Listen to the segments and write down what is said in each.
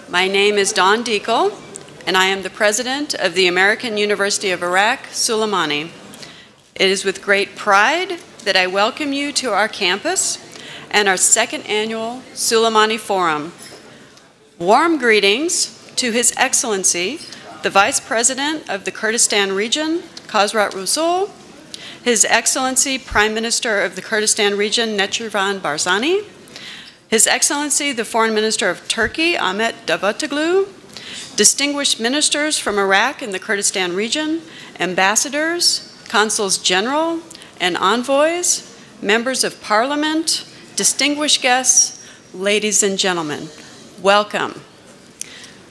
My name is Dawn Dekle, and I am the president of the American University of Iraq, Sulaimani. It is with great pride that I welcome you to our campus and our second annual Sulaimani Forum. Warm greetings to His Excellency, the Vice President of the Kurdistan Region, Khosrow Rasul, His Excellency, Prime Minister of the Kurdistan Region, Necirvan Barzani, His Excellency, the Foreign Minister of Turkey, Ahmet Davutoglu, distinguished ministers from Iraq and the Kurdistan region, ambassadors, consuls general, and envoys, members of parliament, distinguished guests, ladies and gentlemen, welcome.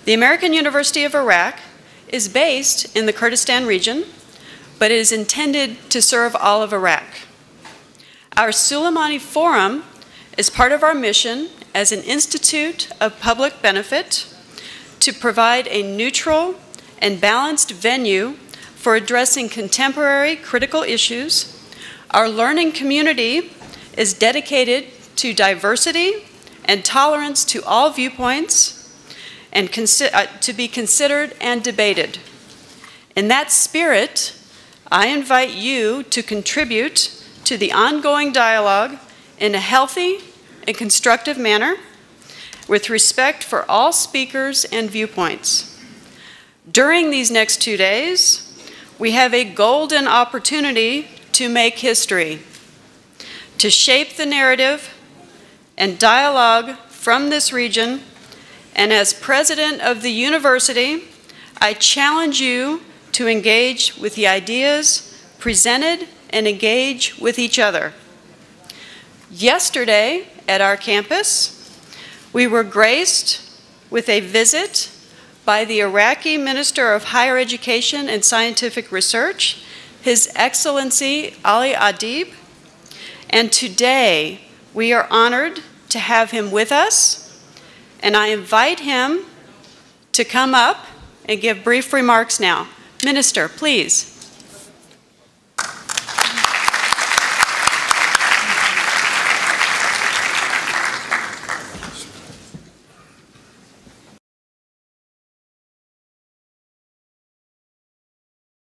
The American University of Iraq is based in the Kurdistan region, but it is intended to serve all of Iraq. Our Sulaimani Forum is part of our mission as an institute of public benefit to provide a neutral and balanced venue for addressing contemporary critical issues. Our learning community is dedicated to diversity and tolerance to all viewpoints and to be considered and debated. In that spirit, I invite you to contribute to the ongoing dialogue in a healthy and constructive manner with respect for all speakers and viewpoints. During these next 2 days, we have a golden opportunity to make history, to shape the narrative and dialogue from this region. And as president of the university, I challenge you to engage with the ideas presented and engage with each other. Yesterday at our campus, we were graced with a visit by the Iraqi Minister of Higher Education and Scientific Research, His Excellency Ali Adib, and today we are honored to have him with us, and I invite him to come up and give brief remarks now. Minister, please.